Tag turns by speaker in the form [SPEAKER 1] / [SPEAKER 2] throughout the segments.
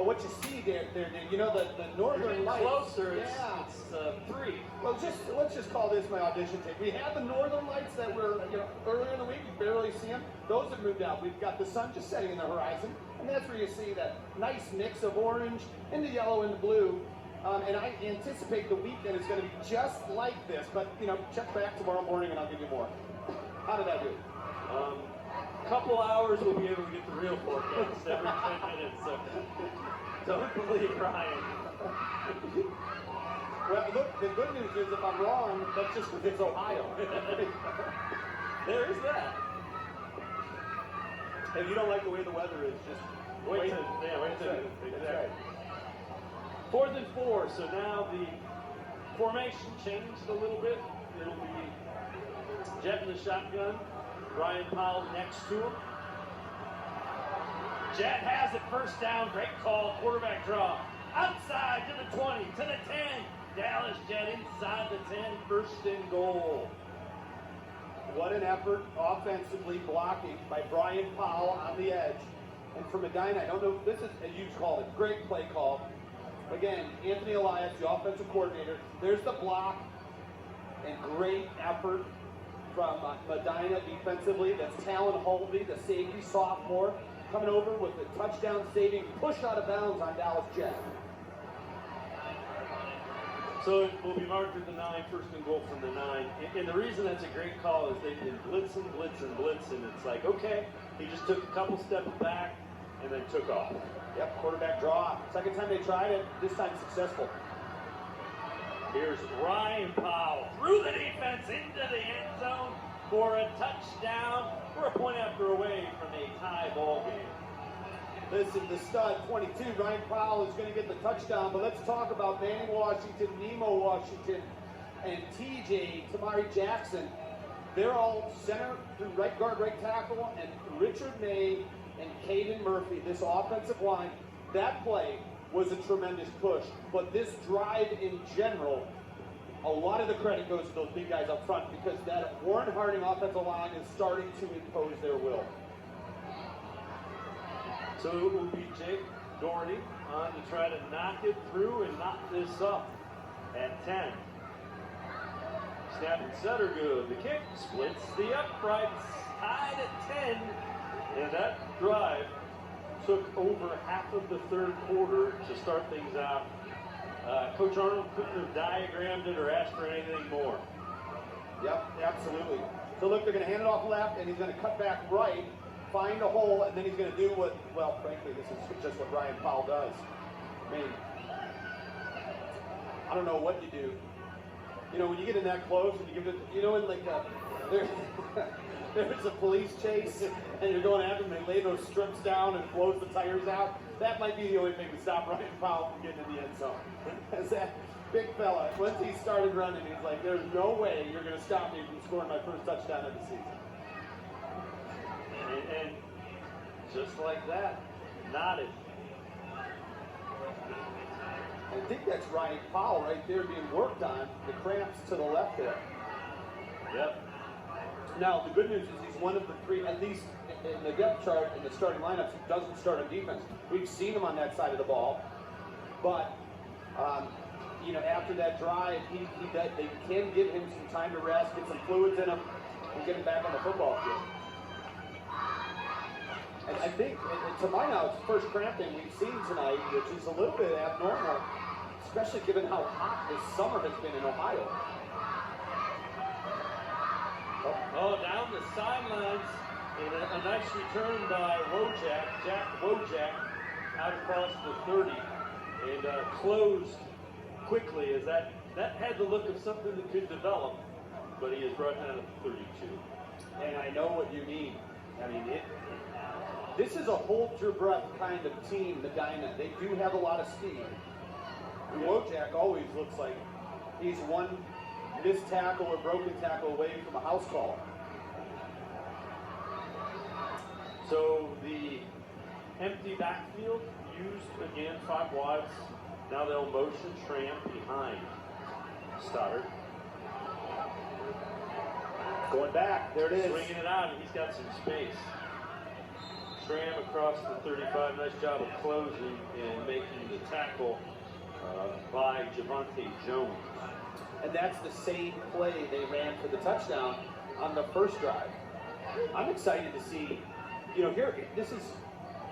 [SPEAKER 1] But what you see there, you know, the northern lights.
[SPEAKER 2] Closer,
[SPEAKER 1] yeah.
[SPEAKER 2] it's 3.
[SPEAKER 1] Well, let's just call this my audition tape. We had the northern lights that were, earlier in the week, you barely see them. Those have moved out. We've got the sun just setting in the horizon, and that's where you see that nice mix of orange and the yellow and the blue. And I anticipate the weekend is going to be just like this. But, check back tomorrow morning and I'll give you more. How did I do?
[SPEAKER 2] Couple hours we'll be able to get the real forecast every 10 minutes. So don't believe Ryan.
[SPEAKER 1] Well, look, the good news is if I'm wrong, that's just because it's Ohio.
[SPEAKER 2] There's that.
[SPEAKER 1] If you don't like the way the weather is, just
[SPEAKER 2] wait till. Exactly. 4th and 4, so now the formation changed a little bit. It'll be Jet in the shotgun, Ryan Powell next to him. Jet has it, first down, great call, quarterback draw. Outside to the 20, to the 10. Dallas Jet inside the 10, first and goal.
[SPEAKER 1] What an effort offensively blocking by Brian Powell on the edge. And for Medina, I don't know if this is a huge call, a great play call. Again, Anthony Elias, the offensive coordinator. There's the block and great effort from Medina defensively. That's Talon Holby, the safety sophomore, coming over with the touchdown saving push out of bounds on Dallas Jet.
[SPEAKER 2] So it will be marked at the 9, first and goal from the 9. And the reason that's a great call is they've been blitzing. It's like, okay, he just took a couple steps back and then took off.
[SPEAKER 1] Yep, quarterback draw. Second time they tried it, this time successful.
[SPEAKER 2] Here's Ryan Powell through the defense into the end zone for a touchdown. We're a point after away from a tie ball game.
[SPEAKER 1] Listen, the stud, 22, Ryan Powell is going to get the touchdown, but let's talk about Manny Washington, Nemo Washington, and TJ, Tamari Jackson. They're all center through right guard, right tackle, and Richard May and Caden Murphy, this offensive line. That play was a tremendous push, but this drive in general, a lot of the credit goes to those big guys up front because that Warren Harding offensive line is starting to impose their will.
[SPEAKER 2] So it will be Jake Doherty on to try to knock it through and knock this up at 10. Snap and set are good. The kick splits the uprights, tied at 10, and that drive took over half of the third quarter to start things out. Coach Arnold couldn't have diagrammed it or asked for anything more.
[SPEAKER 1] Yep, absolutely. So look, they're going to hand it off left, and he's going to cut back right, find a hole, and then he's going to do what, well, frankly, this is just what Ryan Powell does. I mean, I don't know what you do. You know, when you get in that close and you give it, you know, in like there's a police chase and you're going after them and they lay those strips down and blows the tires out. That might be the only thing to stop Ryan Powell from getting in the end zone. As that big fella, once he started running, he's like, there's no way you're going to stop me from scoring my first touchdown of the season.
[SPEAKER 2] And just like that, nodded.
[SPEAKER 1] I think that's Ryan Powell right there being worked on. The cramps to the left there.
[SPEAKER 2] Yep.
[SPEAKER 1] Now, the good news is he's one of the three, at least in the depth chart, in the starting lineups, who doesn't start on defense. We've seen him on that side of the ball. But, you know, after that drive, they can give him some time to rest, get some fluids in him, and get him back on the football field. And I think, to my knowledge, the first cramping we've seen tonight, which is a little bit abnormal, especially given how hot this summer has been in Ohio.
[SPEAKER 2] Oh, down the sidelines, and a nice return by Wojak, Jack Wojak, out across the 30, and closed quickly as that had the look of something that could develop, but he is brought down to 32.
[SPEAKER 1] And I know what you mean. I mean, this is a hold your breath kind of team, Medina. They do have a lot of speed. And Wojak always looks like he's one missed tackle or broken tackle away from a house call.
[SPEAKER 2] So the empty backfield used again, 5 wides. Now they'll motion Tramp behind Stoddard.
[SPEAKER 1] Going back, there it is.
[SPEAKER 2] Swinging it out, and he's got some space. Tram across the 35. Nice job of closing and making the tackle by Javonte Jones.
[SPEAKER 1] And that's the same play they ran for the touchdown on the first drive. I'm excited to see, here, this is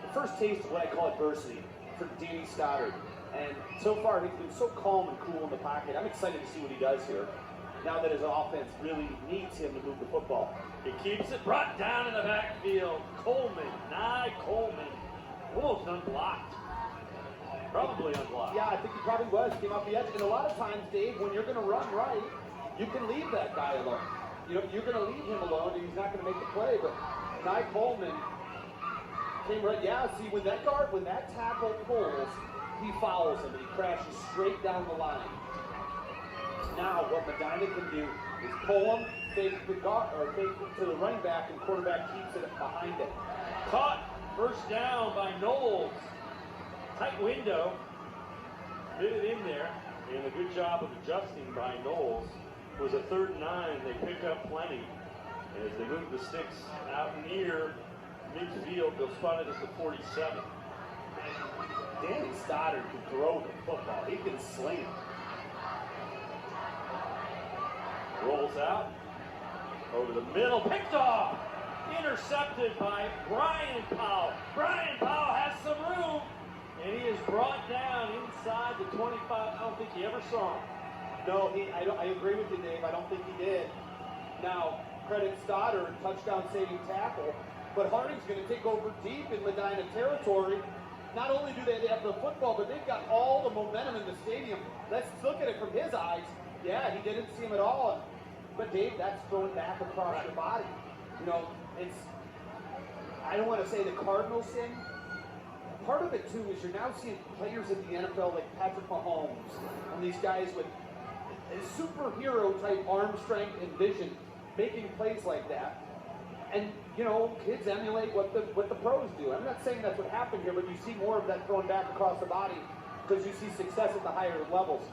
[SPEAKER 1] the first taste of what I call adversity for Danny Stoddard. And so far, he's been so calm and cool in the pocket. I'm excited to see what he does here, now that his offense really needs him to move the football.
[SPEAKER 2] He keeps it brought down in the backfield. Coleman, almost unblocked. Probably unblocked.
[SPEAKER 1] Yeah, I think he probably was. Came off the edge. And a lot of times, Dave, when you're going to run right, you can leave that guy alone. You're going to leave him alone, and he's not going to make the play. But Nye Coleman came right. Yeah, see, when that tackle pulls, he fouls him, and he crashes straight down the line. Now, what Medina can do is pull him, fake the guard, or fake to the running back, and quarterback keeps it behind it.
[SPEAKER 2] Caught, first down by Knowles. Tight window, fit it in there, and a good job of adjusting by Knowles. It was a 3rd and 9. They pick up plenty as they move the sticks out near midfield. They'll spot it at the 47.
[SPEAKER 1] Danny Stoddard can throw the football. He can sling it.
[SPEAKER 2] Rolls out over the middle, picked off, intercepted by Brian Powell. Brian Powell has some room. And he is brought down inside the 25. I don't think he ever saw him.
[SPEAKER 1] No, I agree with you, Dave. I don't think he did. Now, credit Stoddard, touchdown saving tackle. But Harding's going to take over deep in Medina territory. Not only do they have the football, but they've got all the momentum in the stadium. Let's look at it from his eyes. Yeah, he didn't see him at all. But Dave, that's thrown back across your body. I don't want to say the Cardinals sin. Part of it, too, is you're now seeing players in the NFL like Patrick Mahomes and these guys with a superhero-type arm strength and vision making plays like that. And, kids emulate what the pros do. I'm not saying that's what happened here, but you see more of that thrown back across the body because you see success at the higher levels.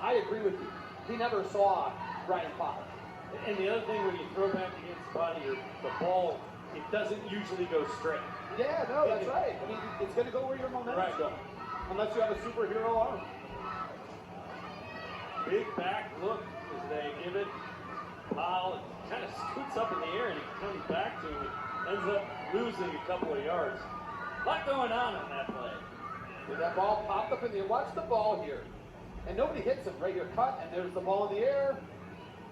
[SPEAKER 1] I agree with you. He never saw Brian Powell.
[SPEAKER 2] And the other thing, when you throw back against the body, the ball, it doesn't usually go straight.
[SPEAKER 1] Yeah, no, that's right. I mean, it's going to go where your momentum's going, unless you have a superhero arm.
[SPEAKER 2] Big back look as they give it. Powell kind of scoots up in the air and he comes back to him. Ends up losing a couple of yards. A lot going on that play.
[SPEAKER 1] With that ball popped up in the air. Watch the ball here. And nobody hits him right here. Cut, and there's the ball in the air.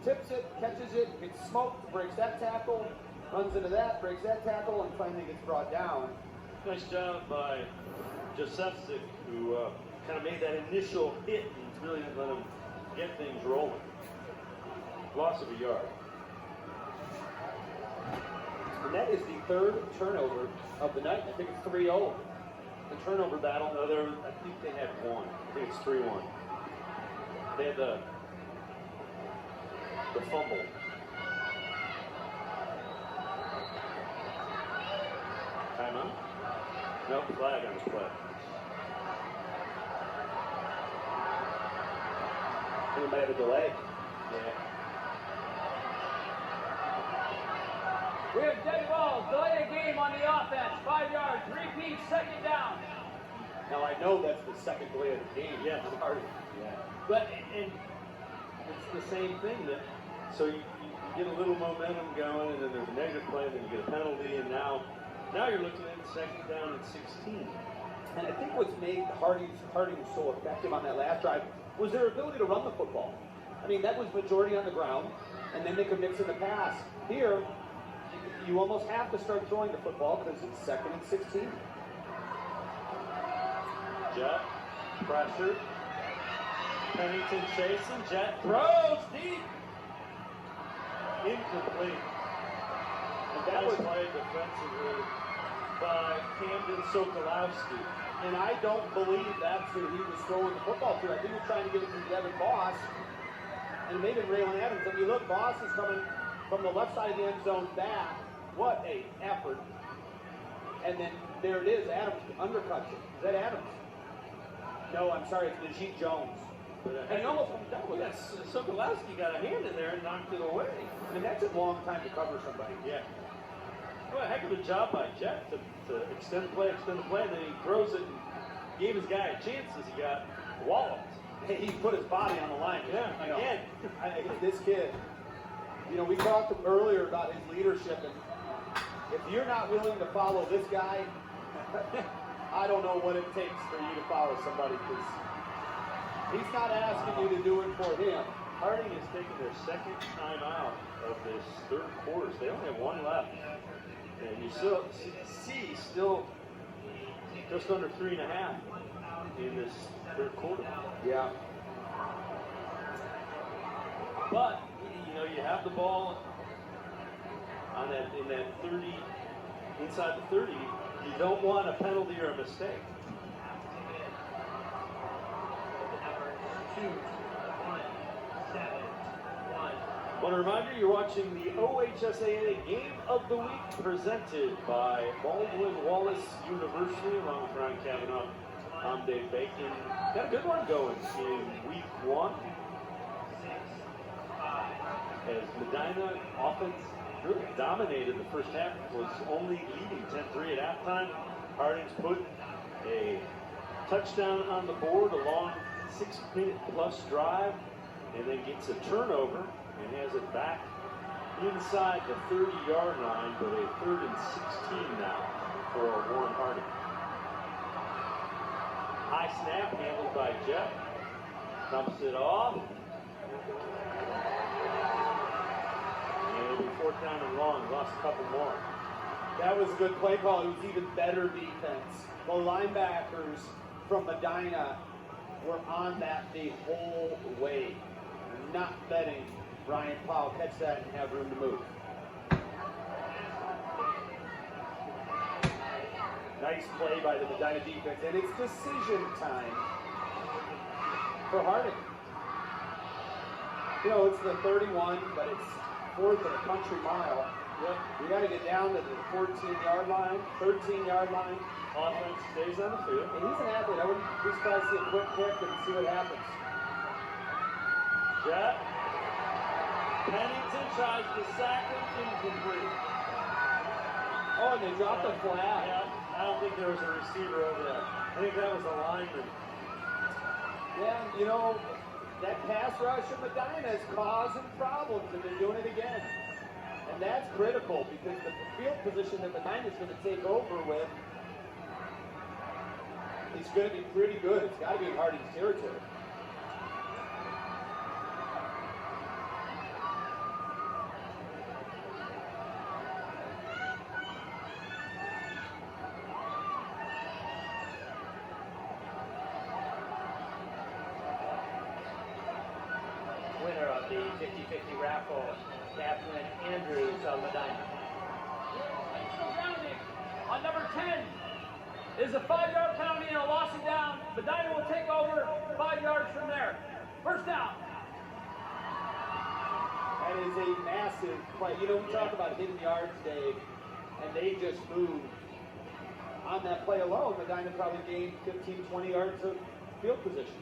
[SPEAKER 1] Tips it, catches it, gets smoked, breaks that tackle. Runs into that, breaks that tackle, and finally gets brought down.
[SPEAKER 2] Nice job by Josefsik, who kind of made that initial hit and really didn't let him get things rolling. Loss of a yard.
[SPEAKER 1] And that is the 3rd turnover of the night. I think it's 3-0. The turnover battle.
[SPEAKER 2] No, I think they had one. I think it's 3-1. They had the fumble. Timeout? No, flag on this play.
[SPEAKER 1] We might have a delay.
[SPEAKER 2] Yeah.
[SPEAKER 3] We have dead balls, delay a game on the offense, 5 yards, repeat, 2nd down.
[SPEAKER 1] Now I know that's the second delay of the game.
[SPEAKER 2] Yes.
[SPEAKER 1] Yeah.
[SPEAKER 2] But and it's the same thing so you get a little momentum going, and then there's a negative play, and then you get a penalty, and now you're looking at 2nd down and 16.
[SPEAKER 1] And I think what's made Harding so effective on that last drive was their ability to run the football. I mean, that was majority on the ground, and then they could mix in the pass. Here, you almost have to start throwing the football because it's 2nd and 16.
[SPEAKER 2] Jet, pressure. Pennington chasing. Jet throws deep. Incomplete.
[SPEAKER 1] And that was
[SPEAKER 2] played defensively by Camden Sokolowski.
[SPEAKER 1] And I don't believe that's who he was throwing the football to. I think he was trying to give it to Devin Boss. And maybe Raylan Adams. If you look, Boss is coming from the left side of the end zone back. What a effort. And then there it is. Adams undercuts it. Is that Adams? No, I'm sorry. It's Najee Jones. And he almost comes down with it.
[SPEAKER 2] Yes, Sokolowski got a hand in there and knocked it away.
[SPEAKER 1] I mean, that's a long time to cover somebody.
[SPEAKER 2] Yeah. Well, a heck of a job by Jet to extend the play, and then he throws it and gave his guy a chance as he got walloped.
[SPEAKER 1] He put his body on the line.
[SPEAKER 2] Yeah, again.
[SPEAKER 1] This kid, we talked earlier about his leadership, and if you're not willing to follow this guy, I don't know what it takes for you to follow somebody, because he's not asking you to do it for him.
[SPEAKER 2] Harding has taken their second time out of this third quarter. So they only have one left. And you still see just under 3.5 in this third quarter.
[SPEAKER 1] Yeah.
[SPEAKER 2] But, you have the ball on in that 30, inside the 30. You don't want a penalty or a mistake. Want to remind you, you're watching the OHSAA Game of the Week presented by Baldwin Wallace University, along with Ryan Kavanaugh. I'm Dave Bacon. Got a good one going in week 1. As Medina offense really dominated the first half, was only leading 10-3 at halftime. Harding's put a touchdown on the board, a long 6-minute plus drive, and then gets a turnover and has it back inside the 30-yard line, but a 3rd and 16 now for Warren Harding. High snap handled by Jeff. Dumps it off. And it'll be 4th down and long. Lost a couple more.
[SPEAKER 1] That was a good play call. It was even better defense. The linebackers from Medina were on that the whole way, not letting Ryan Powell catch that and have room to move. Nice play by the Medina defense, and it's decision time for Harding. It's the 31, but it's 4th and a country mile. Yep. We got to get down to the 14-yard line, 13-yard line.
[SPEAKER 2] Offense stays on the field.
[SPEAKER 1] And he's an athlete. I wouldn't be surprised to see a quick kick and see what happens.
[SPEAKER 2] Jet. Pennington tries to sack him, incomplete.
[SPEAKER 1] Oh, and they dropped the flag.
[SPEAKER 2] Yeah, I don't think there was a receiver over there. I think that was a lineman.
[SPEAKER 1] Yeah, that pass rush of Medina is causing problems, and they're doing it again. And that's critical, because the field position that Medina is going to take over with is going to be pretty good. It's got to be in Harding's territory.
[SPEAKER 3] Winner of the 50-50 raffle, Catherine Andrews of Medina. On number 10 is a 5-yard penalty and a loss of down. Medina will take over 5 yards from there. First down.
[SPEAKER 1] That is a massive play. We talk about hidden yards, Dave, and they just moved. On that play alone, Medina probably gained 15, 20 yards of field position.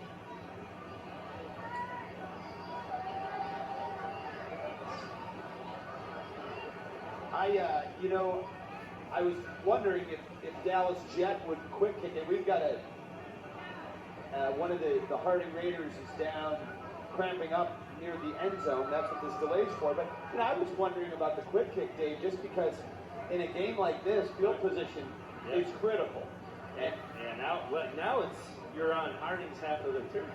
[SPEAKER 1] I was wondering if Dallas Jet would quick kick it. We've got one of the Harding Raiders is down, cramping up near the end zone. That's what this delay's for. But I was wondering about the quick kick, Dave, just because in a game like this, field position is critical.
[SPEAKER 2] And now you're on Harding's half of the field.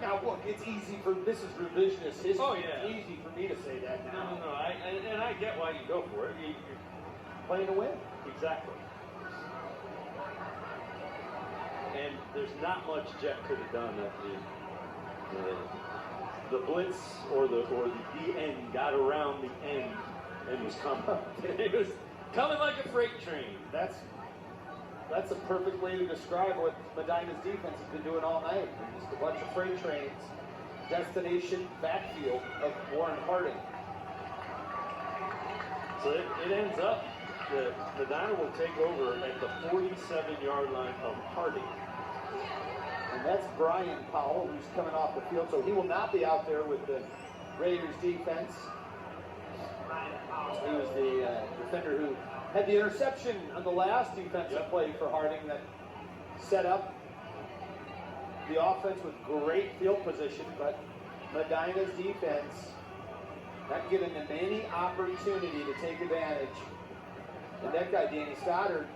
[SPEAKER 1] Now look, it's easy this is revisionist history.
[SPEAKER 2] Oh, yeah.
[SPEAKER 1] It's easy for me to say that now.
[SPEAKER 2] No. I get why you go for it. You're
[SPEAKER 1] playing to win.
[SPEAKER 2] Exactly. And there's not much Jet could have done that the blitz or the DN got around the end and was coming. It was coming like a freight train.
[SPEAKER 1] That's a perfect way to describe what Medina's defense has been doing all night. Just a bunch of freight trains, destination backfield of Warren Harding.
[SPEAKER 2] So it ends up that Medina will take over at the 47-yard line of Harding.
[SPEAKER 1] And that's Brian Powell, who's coming off the field, so he will not be out there with the Raiders defense. He was the defender who had the interception on the last defensive play for Harding that set up the offense with great field position, but Medina's defense not giving them any opportunity to take advantage. And that guy, Danny Stoddard,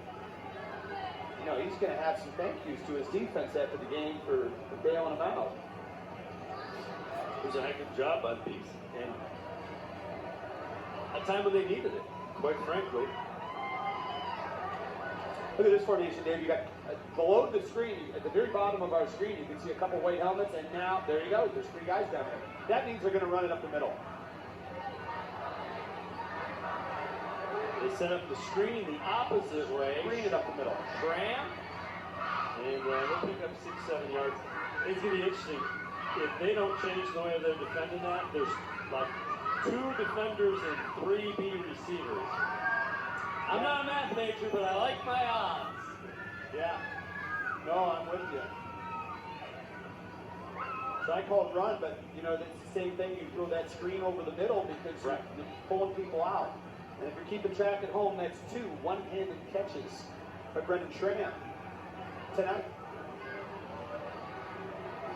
[SPEAKER 1] you know, he's going to have some thank yous to his defense after the game for bailing him out.
[SPEAKER 2] It was a heck of a job by the Bees. And a time when they needed it, quite frankly.
[SPEAKER 1] Look at this formation, Dave. You got below the screen, at the very bottom of our screen, you can see a couple white helmets, and now, there you go, there's 3 guys down there. That means they're going to run it up the middle.
[SPEAKER 2] They set up the screen the opposite way.
[SPEAKER 1] Screen it up the middle.
[SPEAKER 2] Graham. And they'll pick up 6-7 yards. It's going to be interesting. If they don't change the way they're defending that, there's like 2 defenders and 3 B receivers. I'm not a math major, but I like my odds.
[SPEAKER 1] Yeah. No, I'm with you. So I called run, but you know, that's the same thing. You throw that screen over the middle because you're pulling people out. And if you're keeping track at home, that's 2 one-handed catches by Brendan Schramm tonight.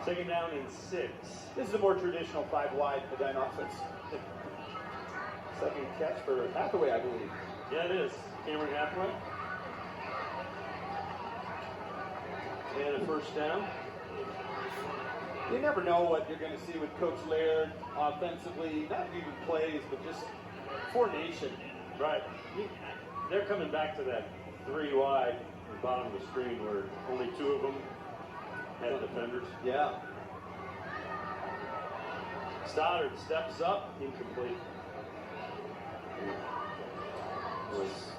[SPEAKER 2] 2nd down and 6.
[SPEAKER 1] This is a more traditional 5 wide Medina offense. 2nd catch for Hathaway, I believe.
[SPEAKER 2] Yeah, it is. Cameron Hathaway. And a 1st down.
[SPEAKER 1] You never know what you're going to see with Coach Laird offensively, not even plays, but just formation.
[SPEAKER 2] Right. They're coming back to that 3 wide at the bottom of the screen where only 2 of them had defenders.
[SPEAKER 1] Yeah.
[SPEAKER 2] Stoddard steps up, incomplete.
[SPEAKER 1] Was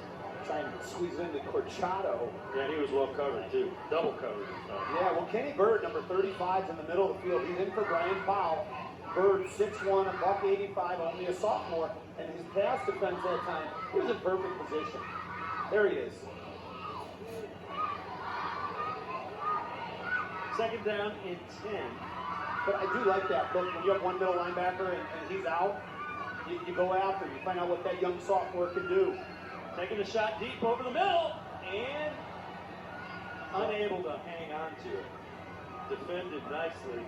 [SPEAKER 1] trying to squeeze into Corchado.
[SPEAKER 2] Yeah, he was well covered too. Double covered.
[SPEAKER 1] Yeah, well, Kenny Bird, number 35, is in the middle of the field. He's in for Brian Powell. Bird, 6'1", $185, only a sophomore. And his pass defense that time, he was in perfect position. There he is.
[SPEAKER 2] 2nd down and 10.
[SPEAKER 1] But I do like that. Look, when you have one middle linebacker and he's out, you go after him. You find out what that young sophomore can do.
[SPEAKER 2] Taking a shot deep over the middle and unable to hang on to it. Defended nicely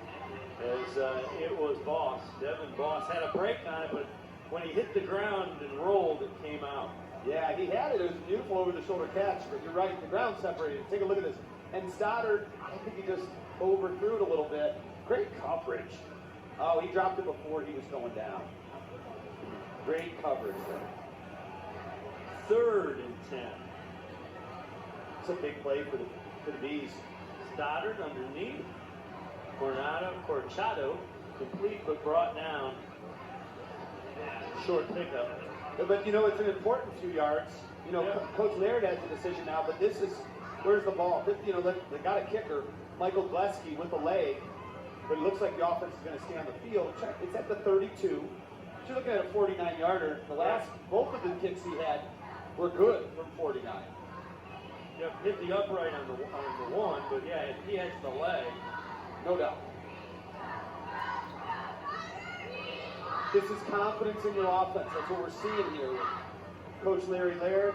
[SPEAKER 2] as it was Boss. Devin Boss had a break on it, but when he hit the ground and rolled, it came out.
[SPEAKER 1] Yeah, he had it. It was a beautiful over-the-shoulder catch, but you're right, the ground separated. Take a look at this. And Stoddard, I think he just overthrew it a little bit. Great coverage. Oh, he dropped it before he was going down. Great coverage there.
[SPEAKER 2] 3rd and 10.
[SPEAKER 1] It's a big play for the Bees.
[SPEAKER 2] Stoddard underneath. Corchado, complete but brought down. Short pickup.
[SPEAKER 1] But, you know, it's an important few yards. You know, Coach Laird has the decision now, but this is, where's the ball? You know, they got a kicker, Michael Gleski, with a leg, but it looks like the offense is going to stay on the field. It's at the 32. You're looking at a 49-yarder. The last, both of the kicks he had were good from 49.
[SPEAKER 2] Yep, hit the upright on the one, but yeah, he has the leg.
[SPEAKER 1] No doubt. This is confidence in your offense. That's what we're seeing here with Coach Larry Laird.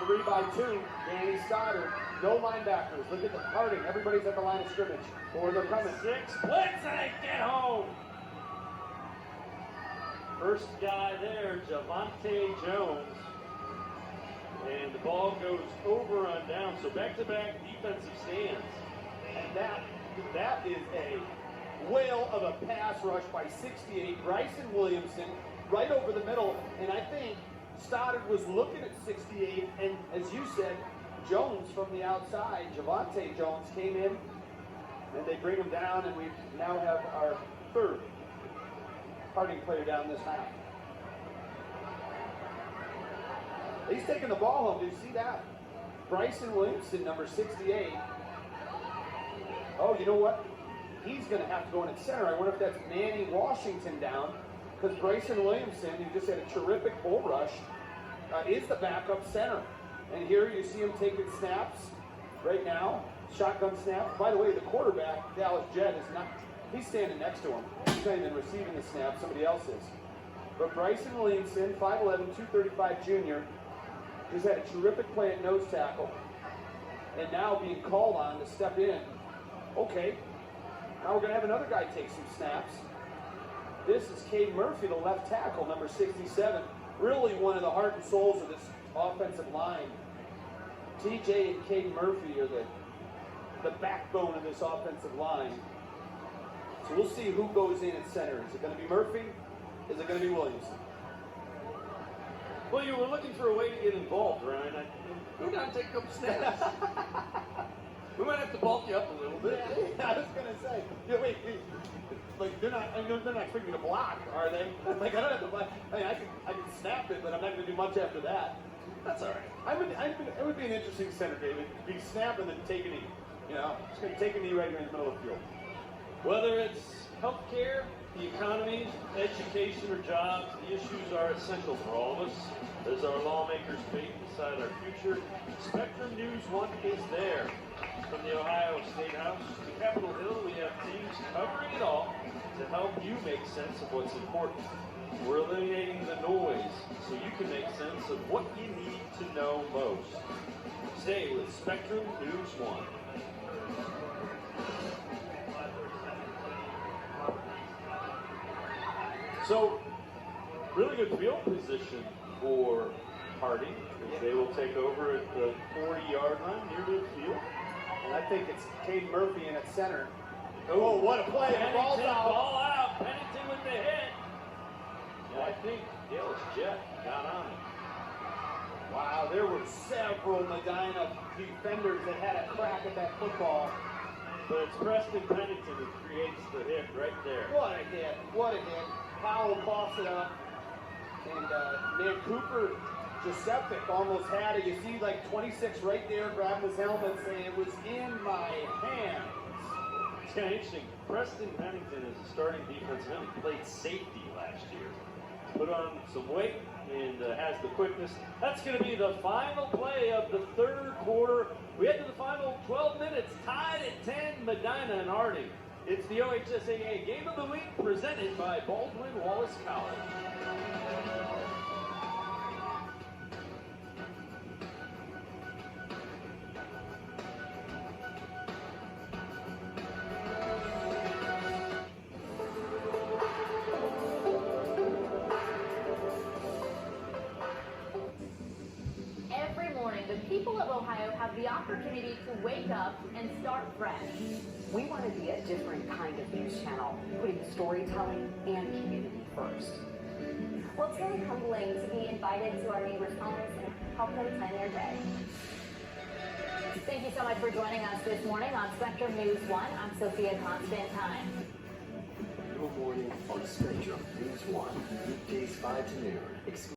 [SPEAKER 1] 3-by-2, Danny Stoddard. No linebackers. Look at the Harding. Everybody's at the line of scrimmage. Or they're coming.
[SPEAKER 2] 6 blitz and they get home. First guy there, Javante Jones. And the ball goes over on down. So back-to-back defensive stands.
[SPEAKER 1] And that is a whale of a pass rush by 68. Bryson Williamson right over the middle. And I think Stoddard was looking at 68. And as you said, Jones from the outside, Javante Jones came in. And they bring him down. And we now have our 3rd Harding player down this half. He's taking the ball home. Do you see that? Bryson Williamson, number 68. Oh, you know what? He's going to have to go in at center. I wonder if that's Manny Washington down, because Bryson Williamson, who just had a terrific bull rush, is the backup center. And here you see him taking snaps right now, shotgun snaps. By the way, the quarterback, Dallas Jett, is not, he's standing next to him. He's not even receiving the snap. Somebody else is. But Bryson Williamson, 5'11", 235 junior, just had a terrific play at nose tackle. And now being called on to step in. Okay, now we're going to have another guy take some snaps. This is Cade Murphy, the left tackle, number 67. Really one of the heart and souls of this offensive line. TJ and Cade Murphy are the backbone of this offensive line. So we'll see who goes in at center. Is it going to be Murphy? Is it going to be Williamson?
[SPEAKER 2] Well, you were looking for a way to get involved, Ryan. We're going to take a couple snaps. We might have to bulk you up a little bit.
[SPEAKER 1] Yeah, I was going to say. Yeah, wait. Like they're not expecting me to block, are they? Like I don't have to block. I mean, I can snap it, but I'm not going to do much after that.
[SPEAKER 2] That's all right.
[SPEAKER 1] It would be an interesting center, David. Be snap and then take a knee. You know, just going to take a knee right here in the middle of the field.
[SPEAKER 2] Whether it's healthcare, the economy, education, or jobs, the issues are essential for all of us. As our lawmakers debate and decide our future, Spectrum News 1 is there. From the Ohio State House to Capitol Hill, we have teams covering it all to help you make sense of what's important. We're eliminating the noise so you can make sense of what you need to know most. Stay with Spectrum News 1. So, really good field position for Harding. They will take over at the 40-yard line near midfield.
[SPEAKER 1] And I think it's Cade Murphy in at center. Oh, what a play. The ball's out.
[SPEAKER 2] Ball out. Pennington with the hit. And I think Dallas Jet got on it.
[SPEAKER 1] Wow, there were several Medina defenders that had a crack at that football.
[SPEAKER 2] But it's Preston Pennington who creates the hit right there.
[SPEAKER 1] What a hit. What a hit. Powell coughs it up. And, man, Cooper Giuseppe almost had it. You see, like, 26 right there grabbing his helmet saying, it was in my hands.
[SPEAKER 2] It's kind of interesting. Preston Pennington is a starting defensive end. He played safety last year. Put on some weight and has the quickness. That's going to be the final play of the third quarter. We head to the final 12 minutes, tied at 10, Medina and Harding. It's the OHSAA Game of the Week presented by Baldwin Wallace College.
[SPEAKER 4] Every morning, the people of Ohio have the opportunity to wake up and start fresh.
[SPEAKER 5] We want to be a different kind of news channel, putting storytelling and community first.
[SPEAKER 4] Well, it's really humbling to be invited to our neighbors' homes and help them plan their day. Thank you so much for joining us this morning on Spectrum News 1. I'm Sophia Constantine.
[SPEAKER 6] Good morning on Spectrum News 1, weekdays 5 to noon.